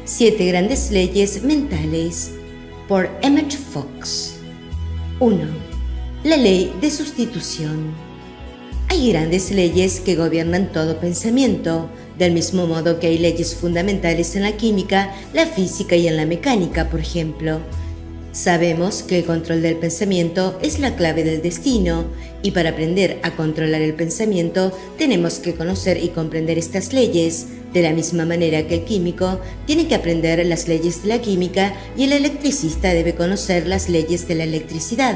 7 grandes leyes mentales, por Emmett Fox. 1. La ley de sustitución. Hay grandes leyes que gobiernan todo pensamiento, del mismo modo que hay leyes fundamentales en la química, la física y en la mecánica, por ejemplo. Sabemos que el control del pensamiento es la clave del destino, y para aprender a controlar el pensamiento tenemos que conocer y comprender estas leyes, de la misma manera que el químico tiene que aprender las leyes de la química y el electricista debe conocer las leyes de la electricidad.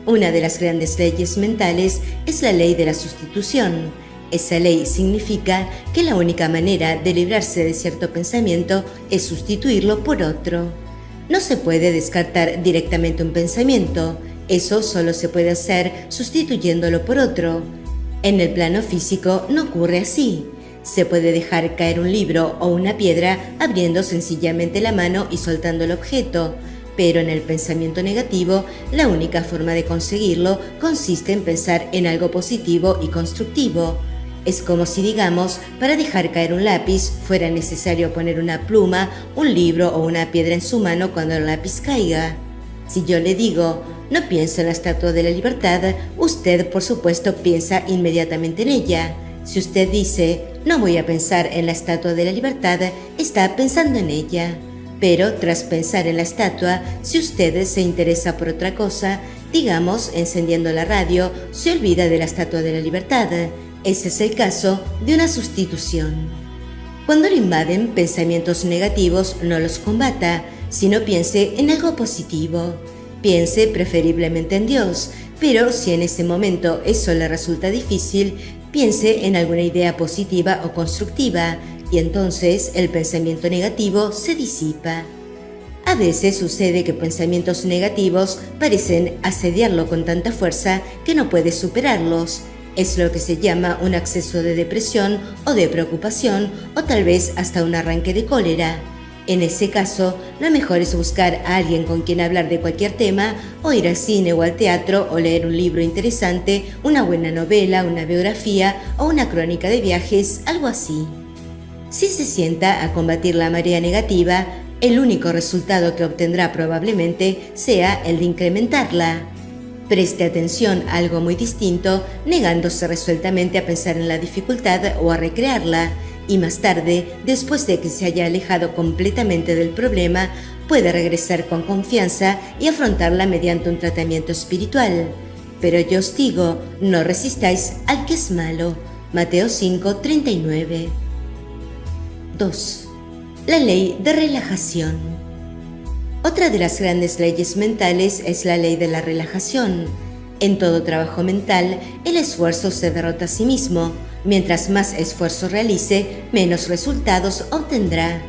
Una de las grandes leyes mentales es la ley de la sustitución. Esa ley significa que la única manera de librarse de cierto pensamiento es sustituirlo por otro. No se puede descartar directamente un pensamiento, eso solo se puede hacer sustituyéndolo por otro. En el plano físico no ocurre así. Se puede dejar caer un libro o una piedra abriendo sencillamente la mano y soltando el objeto, pero en el pensamiento negativo la única forma de conseguirlo consiste en pensar en algo positivo y constructivo. Es como si, digamos, para dejar caer un lápiz fuera necesario poner una pluma, un libro o una piedra en su mano cuando el lápiz caiga. Si yo le digo, no pienso en la Estatua de la Libertad, usted por supuesto piensa inmediatamente en ella. Si usted dice, no voy a pensar en la Estatua de la Libertad, está pensando en ella. Pero tras pensar en la estatua, si usted se interesa por otra cosa, digamos, encendiendo la radio, se olvida de la Estatua de la Libertad. Ese es el caso de una sustitución. Cuando le invaden pensamientos negativos, no los combata, sino piense en algo positivo. Piense preferiblemente en Dios, pero si en ese momento eso le resulta difícil, piense en alguna idea positiva o constructiva, y entonces el pensamiento negativo se disipa. A veces sucede que pensamientos negativos parecen asediarlo con tanta fuerza que no puede superarlos. Es lo que se llama un acceso de depresión o de preocupación, o tal vez hasta un arranque de cólera. En ese caso, lo mejor es buscar a alguien con quien hablar de cualquier tema, o ir al cine o al teatro, o leer un libro interesante, una buena novela, una biografía o una crónica de viajes, algo así. Si se sienta a combatir la marea negativa, el único resultado que obtendrá probablemente sea el de incrementarla. Preste atención a algo muy distinto, negándose resueltamente a pensar en la dificultad o a recrearla, y más tarde, después de que se haya alejado completamente del problema, puede regresar con confianza y afrontarla mediante un tratamiento espiritual. Pero yo os digo, no resistáis al que es malo. Mateo 5:39. 2. La ley de relajación. Otra de las grandes leyes mentales es la ley de la relajación. En todo trabajo mental, el esfuerzo se derrota a sí mismo. Mientras más esfuerzo realice, menos resultados obtendrá.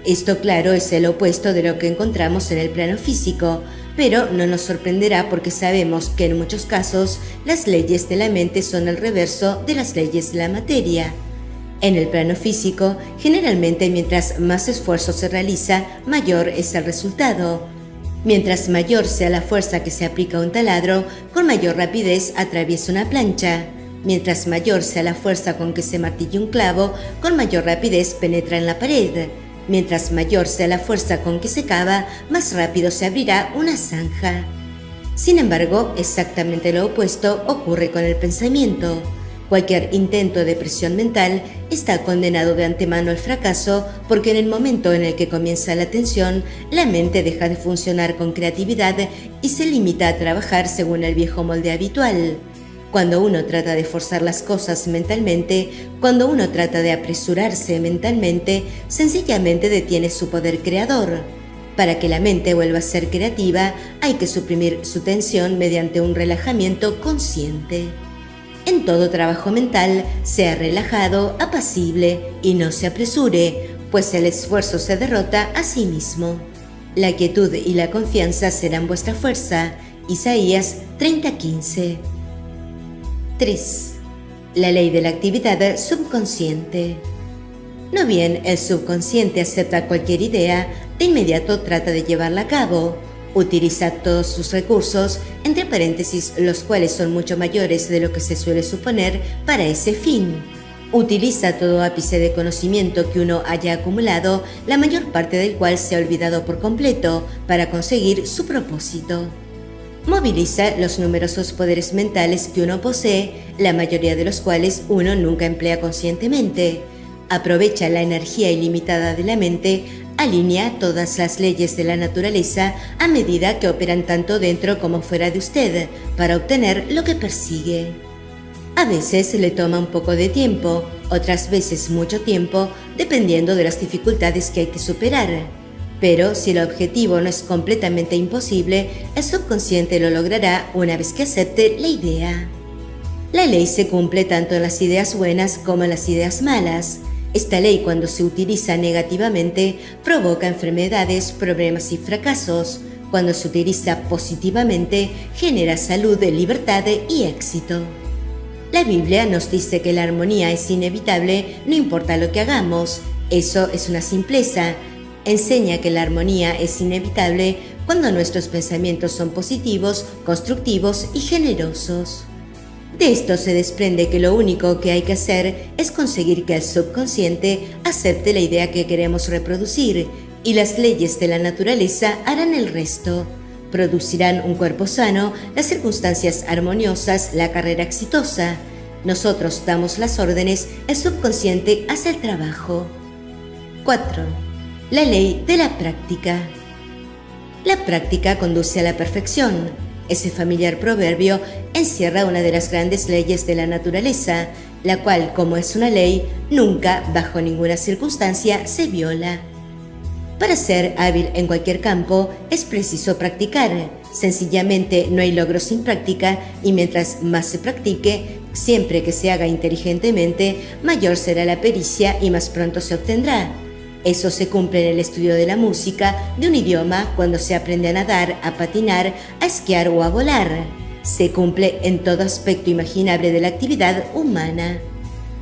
Esto, claro, es el opuesto de lo que encontramos en el plano físico, pero no nos sorprenderá porque sabemos que en muchos casos las leyes de la mente son el reverso de las leyes de la materia. En el plano físico, generalmente mientras más esfuerzo se realiza, mayor es el resultado. Mientras mayor sea la fuerza que se aplica a un taladro, con mayor rapidez atraviesa una plancha. Mientras mayor sea la fuerza con que se martilla un clavo, con mayor rapidez penetra en la pared. Mientras mayor sea la fuerza con que se cava, más rápido se abrirá una zanja. Sin embargo, exactamente lo opuesto ocurre con el pensamiento. Cualquier intento de presión mental está condenado de antemano al fracaso porque en el momento en el que comienza la tensión, la mente deja de funcionar con creatividad y se limita a trabajar según el viejo molde habitual. Cuando uno trata de forzar las cosas mentalmente, cuando uno trata de apresurarse mentalmente, sencillamente detiene su poder creador. Para que la mente vuelva a ser creativa, hay que suprimir su tensión mediante un relajamiento consciente. En todo trabajo mental, sea relajado, apacible y no se apresure, pues el esfuerzo se derrota a sí mismo. La quietud y la confianza serán vuestra fuerza. Isaías 30:15. 3. La ley de la actividad subconsciente. No bien el subconsciente acepta cualquier idea, de inmediato trata de llevarla a cabo. Utiliza todos sus recursos, entre paréntesis, los cuales son mucho mayores de lo que se suele suponer, para ese fin. Utiliza todo ápice de conocimiento que uno haya acumulado, la mayor parte del cual se ha olvidado por completo, para conseguir su propósito. Moviliza los numerosos poderes mentales que uno posee, la mayoría de los cuales uno nunca emplea conscientemente. Aprovecha la energía ilimitada de la mente, alinea todas las leyes de la naturaleza a medida que operan tanto dentro como fuera de usted, para obtener lo que persigue. A veces le toma un poco de tiempo, otras veces mucho tiempo, dependiendo de las dificultades que hay que superar. Pero si el objetivo no es completamente imposible, el subconsciente lo logrará una vez que acepte la idea. La ley se cumple tanto en las ideas buenas como en las ideas malas. Esta ley, cuando se utiliza negativamente, provoca enfermedades, problemas y fracasos. Cuando se utiliza positivamente, genera salud, libertad y éxito. La Biblia nos dice que la armonía es inevitable, no importa lo que hagamos. Eso es una simpleza. Enseña que la armonía es inevitable cuando nuestros pensamientos son positivos, constructivos y generosos. De esto se desprende que lo único que hay que hacer es conseguir que el subconsciente acepte la idea que queremos reproducir, y las leyes de la naturaleza harán el resto. Producirán un cuerpo sano, las circunstancias armoniosas, la carrera exitosa. Nosotros damos las órdenes, el subconsciente hace el trabajo. 4. La ley de la práctica. La práctica conduce a la perfección. Ese familiar proverbio encierra una de las grandes leyes de la naturaleza, la cual, como es una ley, nunca, bajo ninguna circunstancia, se viola. Para ser hábil en cualquier campo es preciso practicar. Sencillamente no hay logro sin práctica, y mientras más se practique, siempre que se haga inteligentemente, mayor será la pericia y más pronto se obtendrá. Eso se cumple en el estudio de la música, de un idioma, cuando se aprende a nadar, a patinar, a esquiar o a volar. Se cumple en todo aspecto imaginable de la actividad humana.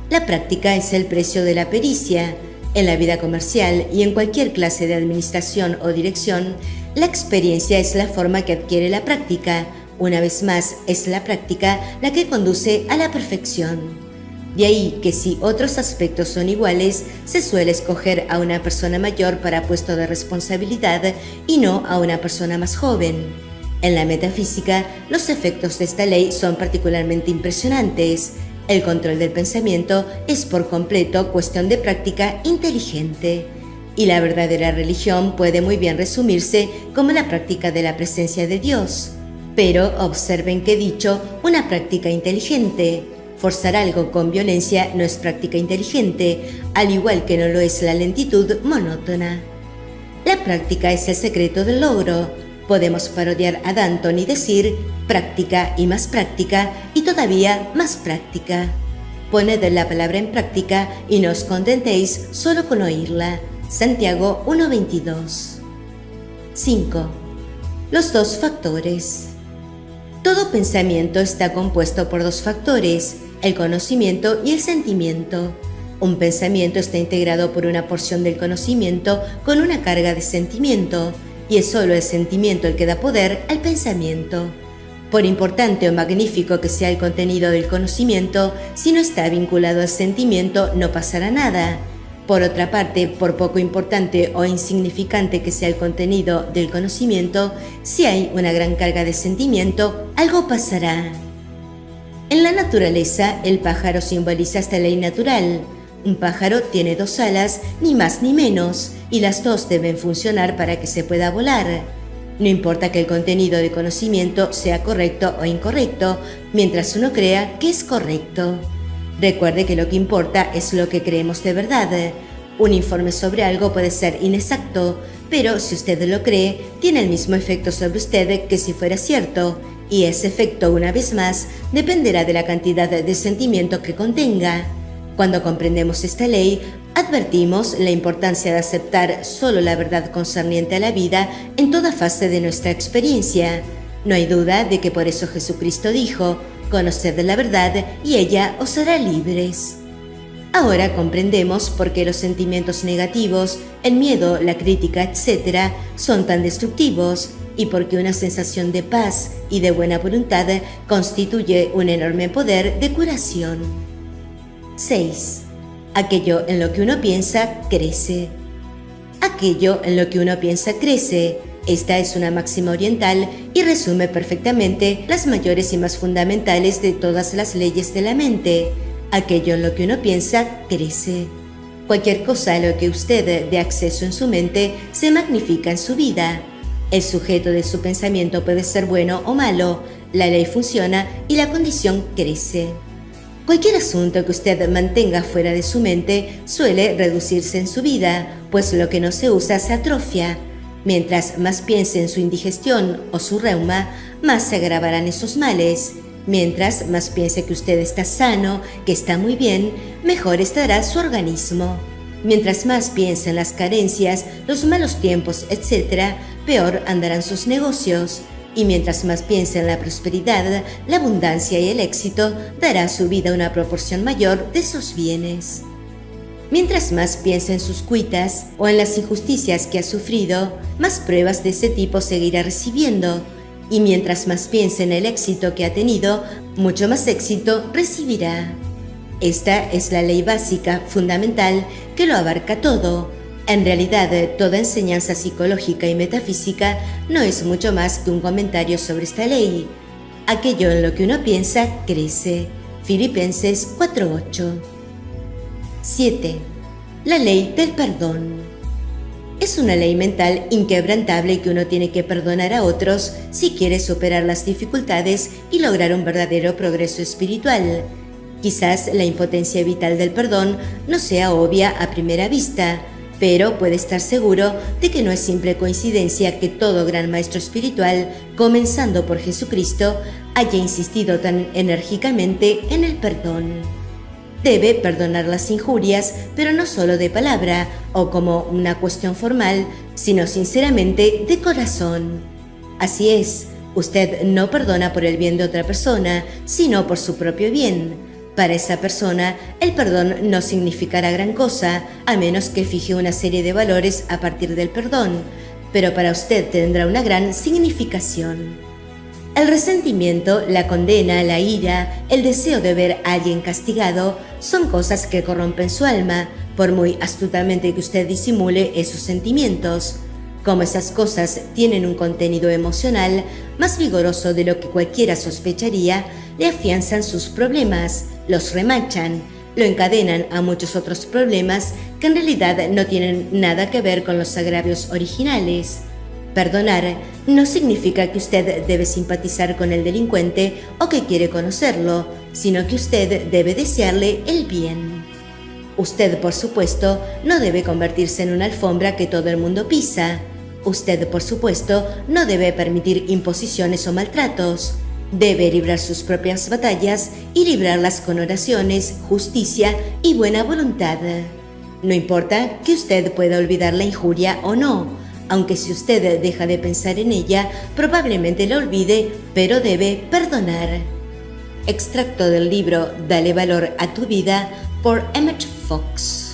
La práctica es el precio de la pericia. En la vida comercial y en cualquier clase de administración o dirección, la experiencia es la forma que adquiere la práctica. Una vez más, es la práctica la que conduce a la perfección. De ahí que si otros aspectos son iguales, se suele escoger a una persona mayor para puesto de responsabilidad y no a una persona más joven. En la metafísica, los efectos de esta ley son particularmente impresionantes. El control del pensamiento es por completo cuestión de práctica inteligente. Y la verdadera religión puede muy bien resumirse como la práctica de la presencia de Dios. Pero observen que he dicho una práctica inteligente. Forzar algo con violencia no es práctica inteligente, al igual que no lo es la lentitud monótona. La práctica es el secreto del logro. Podemos parodiar a Danton y decir práctica y todavía más práctica. Poned la palabra en práctica y no os contentéis solo con oírla. Santiago 1:22. 5. Los dos factores. Todo pensamiento está compuesto por dos factores, el conocimiento y el sentimiento. Un pensamiento está integrado por una porción del conocimiento con una carga de sentimiento, y es solo el sentimiento el que da poder al pensamiento. Por importante o magnífico que sea el contenido del conocimiento, si no está vinculado al sentimiento, no pasará nada. Por otra parte, por poco importante o insignificante que sea el contenido del conocimiento, si hay una gran carga de sentimiento, algo pasará. En la naturaleza, el pájaro simboliza esta ley natural. Un pájaro tiene dos alas, ni más ni menos, y las dos deben funcionar para que se pueda volar. No importa que el contenido de conocimiento sea correcto o incorrecto, mientras uno crea que es correcto. Recuerde que lo que importa es lo que creemos de verdad. Un informe sobre algo puede ser inexacto, pero si usted lo cree, tiene el mismo efecto sobre usted que si fuera cierto, y ese efecto, una vez más, dependerá de la cantidad de sentimiento que contenga. Cuando comprendemos esta ley, advertimos la importancia de aceptar solo la verdad concerniente a la vida en toda fase de nuestra experiencia. No hay duda de que por eso Jesucristo dijo: «Conoced la verdad y ella os hará libres». Ahora comprendemos por qué los sentimientos negativos, el miedo, la crítica, etc., son tan destructivos, y por qué una sensación de paz y de buena voluntad constituye un enorme poder de curación. 6. Aquello en lo que uno piensa crece. Aquello en lo que uno piensa crece. Esta es una máxima oriental y resume perfectamente las mayores y más fundamentales de todas las leyes de la mente. Aquello en lo que uno piensa crece. Cualquier cosa a lo que usted dé acceso en su mente se magnifica en su vida. El sujeto de su pensamiento puede ser bueno o malo, la ley funciona y la condición crece. Cualquier asunto que usted mantenga fuera de su mente suele reducirse en su vida, pues lo que no se usa se atrofia. Mientras más piense en su indigestión o su reuma, más se agravarán esos males. Mientras más piense que usted está sano, que está muy bien, mejor estará su organismo. Mientras más piense en las carencias, los malos tiempos, etc., peor andarán sus negocios. Y mientras más piense en la prosperidad, la abundancia y el éxito, dará a su vida una proporción mayor de sus bienes. Mientras más piense en sus cuitas o en las injusticias que ha sufrido, más pruebas de ese tipo seguirá recibiendo. Y mientras más piense en el éxito que ha tenido, mucho más éxito recibirá. Esta es la ley básica, fundamental, que lo abarca todo. En realidad, toda enseñanza psicológica y metafísica no es mucho más que un comentario sobre esta ley. Aquello en lo que uno piensa crece. Filipenses 4:8. 7. La ley del perdón. Es una ley mental inquebrantable que uno tiene que perdonar a otros si quiere superar las dificultades y lograr un verdadero progreso espiritual. Quizás la impotencia vital del perdón no sea obvia a primera vista, pero puede estar seguro de que no es simple coincidencia que todo gran maestro espiritual, comenzando por Jesucristo, haya insistido tan enérgicamente en el perdón. Debe perdonar las injurias, pero no solo de palabra o como una cuestión formal, sino sinceramente de corazón. Así es, usted no perdona por el bien de otra persona, sino por su propio bien. Para esa persona, el perdón no significará gran cosa, a menos que fije una serie de valores a partir del perdón, pero para usted tendrá una gran significación. El resentimiento, la condena, la ira, el deseo de ver a alguien castigado, son cosas que corrompen su alma, por muy astutamente que usted disimule esos sentimientos. Como esas cosas tienen un contenido emocional más vigoroso de lo que cualquiera sospecharía, le afianzan sus problemas, los remachan, lo encadenan a muchos otros problemas que en realidad no tienen nada que ver con los agravios originales. Perdonar no significa que usted debe simpatizar con el delincuente o que quiere conocerlo, sino que usted debe desearle el bien. Usted, por supuesto, no debe convertirse en una alfombra que todo el mundo pisa. Usted, por supuesto, no debe permitir imposiciones o maltratos. Debe librar sus propias batallas y librarlas con oraciones, justicia y buena voluntad. No importa que usted pueda olvidar la injuria o no, aunque si usted deja de pensar en ella, probablemente la olvide, pero debe perdonar. Extracto del libro Dale valor a tu vida por Emmett Fox.